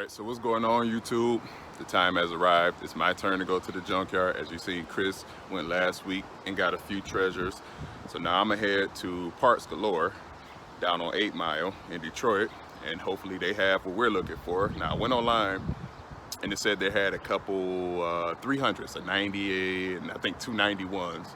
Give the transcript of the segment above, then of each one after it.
Alright, so what's going on, YouTube? The time has arrived. It's my turn to go to the junkyard. As you see, Chris went last week and got a few treasures. So now I'm gonna head to Parts Galore down on 8 Mile in Detroit, and hopefully they have what we're looking for. Now I went online and it said they had a couple 300s, a 90 and I think 291s.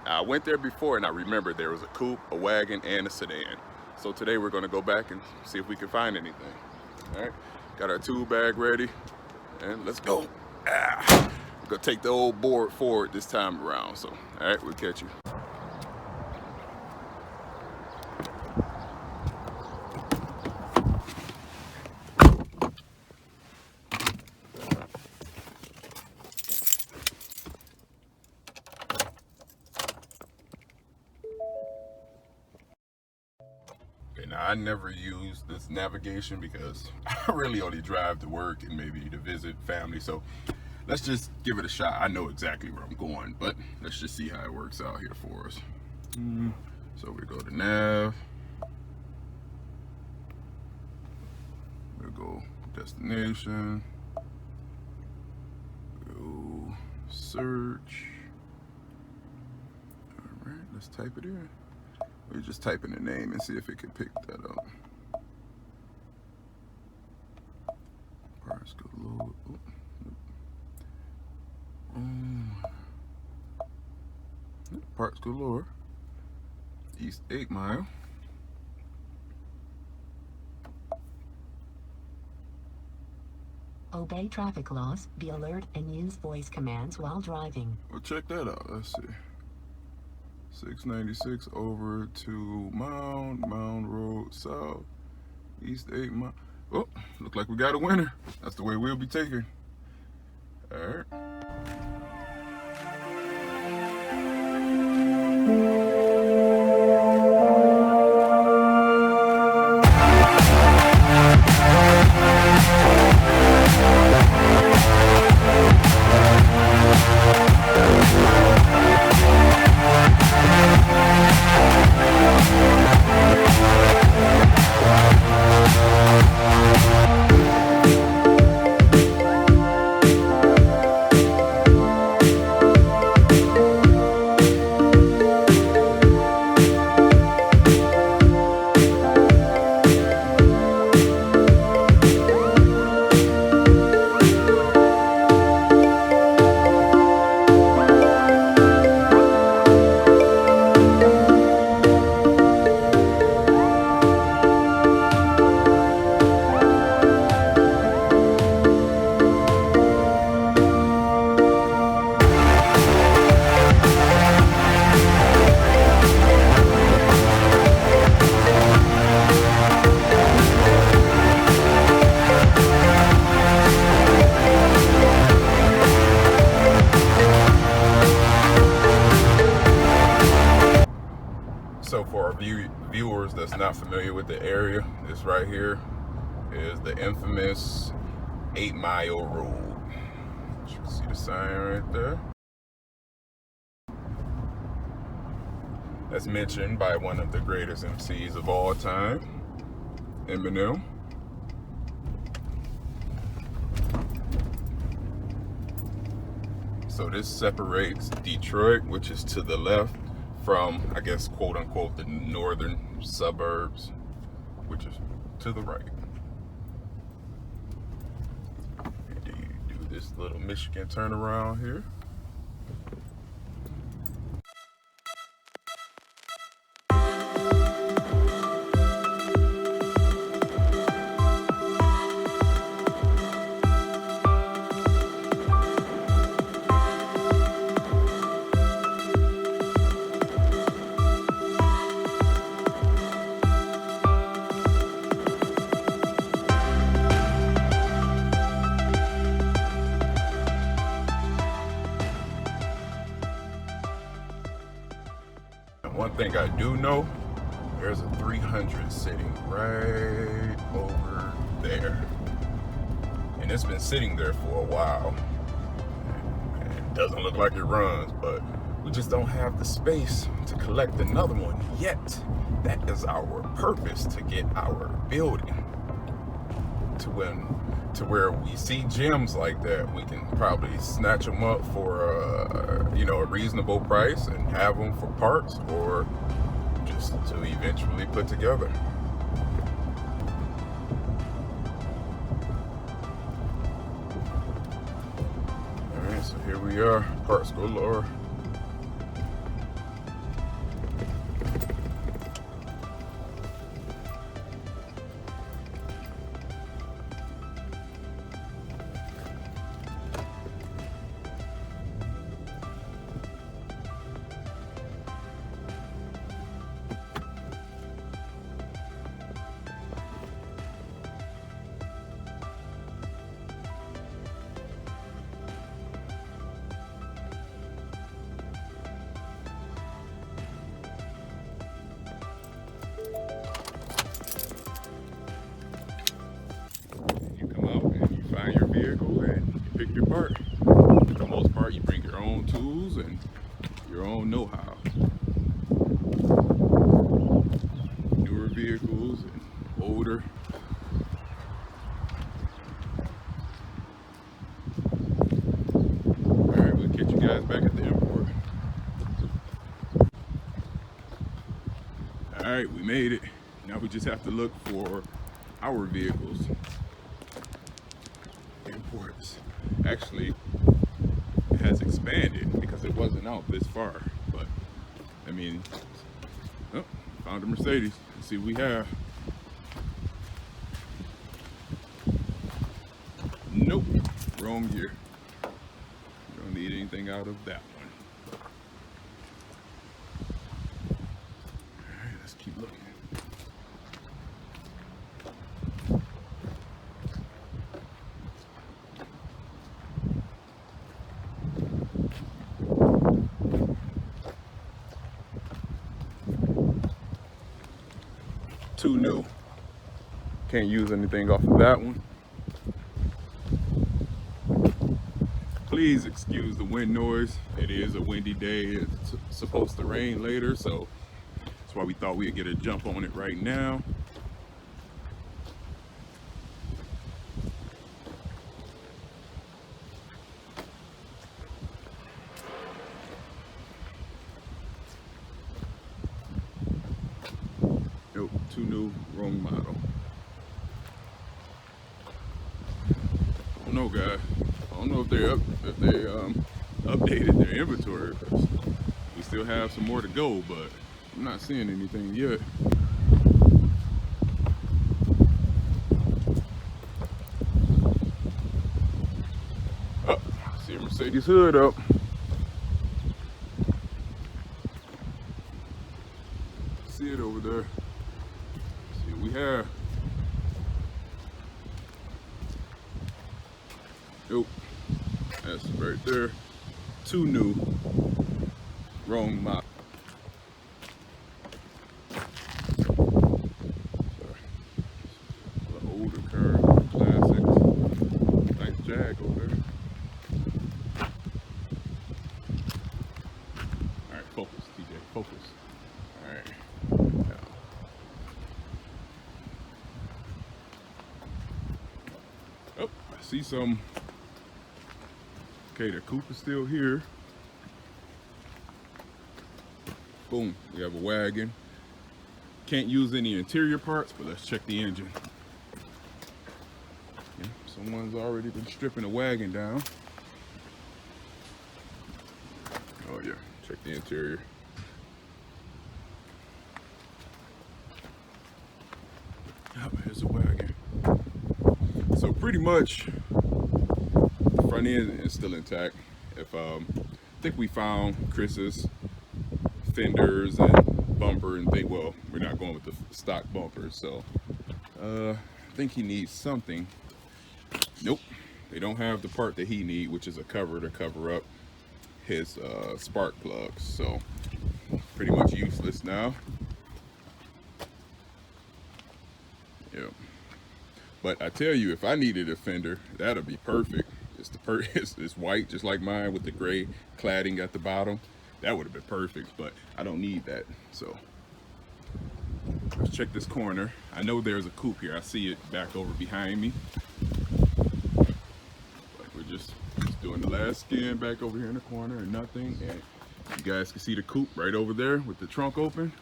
I went there before and I remembered there was a coupe, a wagon, and a sedan. So today we're gonna go back and see if we can find anything. All right, got our tool bag ready and let's go. We're gonna take the old board forward this time around. So, all right, we'll catch you. Now, I never use this navigation because I really only drive to work and maybe to visit family. So let's just give it a shot. I know exactly where I'm going, but let's just see how it works out here for us. So we go to nav. We'll go destination. Go search. All right, let's type it in. We just type in the name and see if it can pick that up. Parts Galore. Parts Galore. East 8 Mile. Obey traffic laws, be alert, and use voice commands while driving. Well, check that out. Let's see. 696 over to Mound Road South, East 8 Mile. Oh, look like we got a winner. That's the way we'll be taking. All right. So for our viewers that's not familiar with the area, this right here is the infamous 8 Mile Road. You can see the sign right there. That's mentioned by one of the greatest MCs of all time, Eminem. So this separates Detroit, which is to the left, from, I guess, quote unquote, the northern suburbs, which is to the right. And then you do this little Michigan turnaround here. One thing I do know, there's a 300 sitting right over there. And it's been sitting there for a while. And it doesn't look like it runs, but we just don't have the space to collect another one yet. That is our purpose, to get our building. to where we see gems like that, we can probably snatch them up for you know, a reasonable price and have them for parts or just to eventually put together. All right, so here we are, parts galore. Find your vehicle and you pick your part. For the most part, you bring your own tools and your own know-how. Newer vehicles and older. Alright, we'll catch you guys back at the airport. Alright, we made it. Now we just have to look for our vehicles. Imports. Actually, it has expanded because it wasn't out this far, but I mean, oh, found a Mercedes. Let's see what we have. Nope, wrong year. We don't need anything out of that one. All right, let's keep looking. Too new. Can't use anything off of that one. Please excuse the wind noise. It is a windy day. It's supposed to rain later, so that's why we thought we'd get a jump on it right now. Nope, too new, wrong model. I don't know, guys. I don't know if they updated their inventory, because we still have some more to go, but I'm not seeing anything yet. Oh, see a Mercedes hood up. See it over there. See what we have. Nope, that's right there. Too new, wrong model. Sorry, the older car, classics. Nice Jag over there. All right, focus, TJ, focus. All right. Now. Oh, I see some. Okay, the coupe is still here. Boom, we have a wagon. Can't use any interior parts, but let's check the engine. Yeah, someone's already been stripping the wagon down. Oh yeah, check the interior. Oh, here's the wagon. So pretty much, front end is still intact. If I think we found Chris's fenders and bumper and think, well, we're not going with the stock bumper, so I think he needs something. Nope, they don't have the part that he needs, which is a cover to cover up his spark plugs, so pretty much useless now. Yep. But I tell you, if I needed a fender, that'd be perfect. It's white, just like mine, with the gray cladding at the bottom. That would have been perfect, but I don't need that. So Let's check this corner. I know there's a coupe here. I see it back over behind me. But we're just doing the last scan back over here in the corner and nothing. And you guys can see the coupe right over there with the trunk open.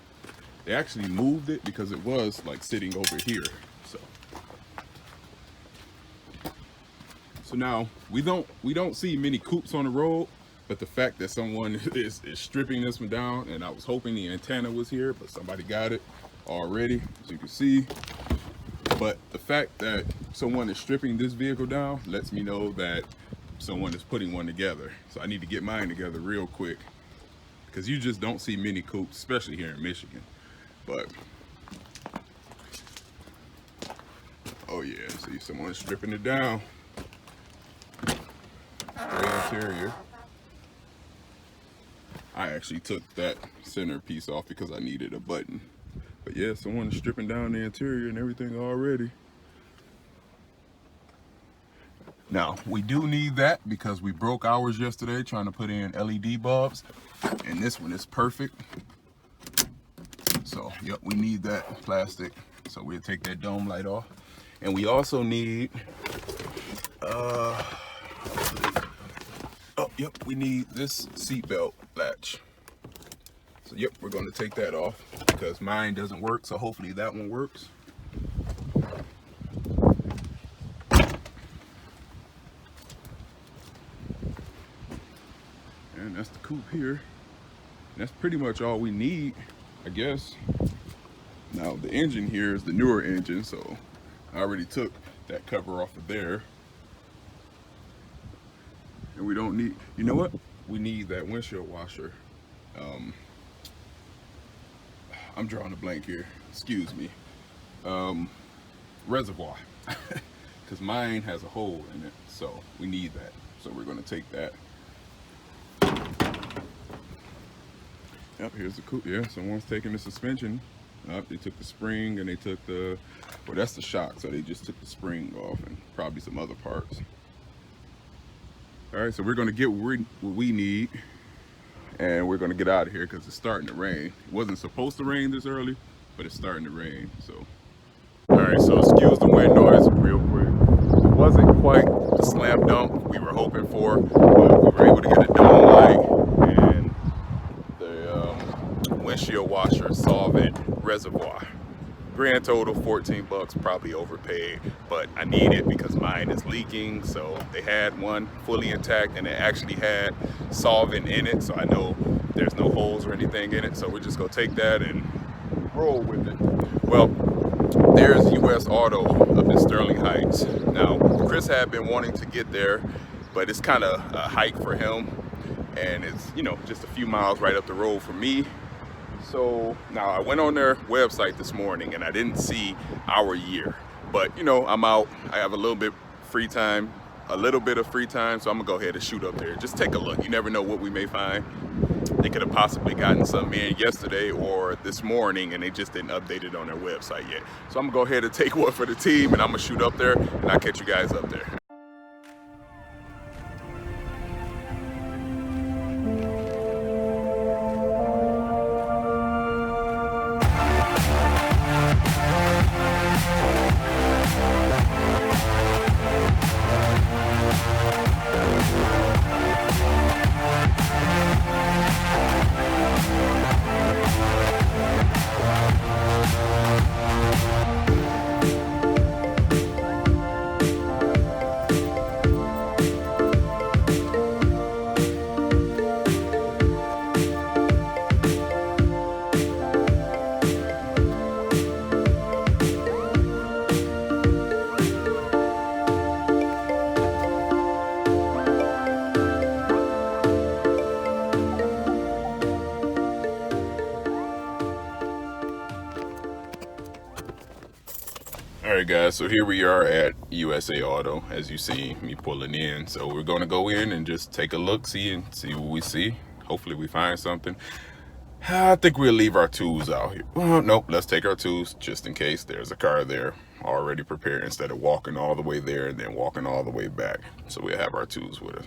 They actually moved it because it was like sitting over here. So now we don't see many coupes on the road, but the fact that someone is stripping this one down, and I was hoping the antenna was here, but somebody got it already, as you can see. But the fact that someone is stripping this vehicle down lets me know that someone is putting one together. So I need to get mine together real quick, because you just don't see many coupes, especially here in Michigan. But oh yeah, see someone stripping it down. Gray interior. I actually took that center piece off because I needed a button. But yeah, someone is stripping down the interior and everything already. Now, we do need that because we broke ours yesterday trying to put in LED bulbs. And this one is perfect. So, yep, we need that plastic. So we'll take that dome light off. And we also need, we need this seatbelt latch. So yep, we're going to take that off because mine doesn't work, so hopefully that one works. And that's the coupe here. And that's pretty much all we need, I guess. Now the engine here is the newer engine, so I already took that cover off of there. And we don't need, you know what? We need that windshield washer. I'm drawing a blank here, excuse me. Reservoir, because mine has a hole in it, so we need that. So we're gonna take that. Yep, here's the coupe. Yeah, someone's taking the suspension. They took the spring and they took the, well, that's the shock, so they just took the spring off and probably some other parts. All right, so we're gonna get what we need, and we're gonna get out of here because it's starting to rain. It wasn't supposed to rain this early, but it's starting to rain, so. All right, so excuse the wind noise real quick. It wasn't quite the slam dunk we were hoping for, but we were able to get a dome light and the windshield washer solvent reservoir. Grand total 14 bucks, probably overpaid, but I need it because mine is leaking. So they had one fully intact and it actually had solvent in it, so I know there's no holes or anything in it. So we're just gonna take that and roll with it. Well, there's US Auto up in Sterling Heights. Now, Chris had been wanting to get there, but it's kind of a hike for him, and it's, you know, just a few miles right up the road from me. So now I went on their website this morning and I didn't see our year, but you know, I'm out, I have a little bit of free time, so I'm gonna go ahead and shoot up there. Just take a look, you never know what we may find. They could have possibly gotten something in yesterday or this morning and they just didn't update it on their website yet. So I'm gonna go ahead and take one for the team and I'm gonna shoot up there and I'll catch you guys up there. Alright guys, so here we are at USA Auto, as you see me pulling in. So we're going to go in and just take a look, see what we see. Hopefully we find something. I think we'll leave our tools out here. Well, nope, let's take our tools just in case there's a car there already prepared, instead of walking all the way there and then walking all the way back. So we'll have our tools with us.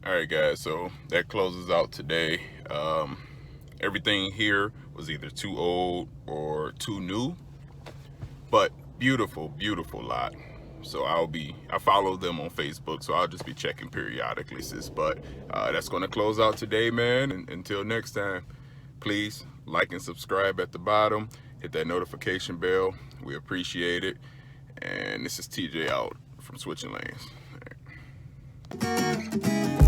Alright guys, so that closes out today. Everything here was either too old or too new, but beautiful, beautiful lot. So I follow them on Facebook, so I'll just be checking periodically, sis. But that's going to close out today, man. And until next time, please like and subscribe at the bottom. Hit that notification bell. We appreciate it. And this is TJ out from Switching Lanes. All right.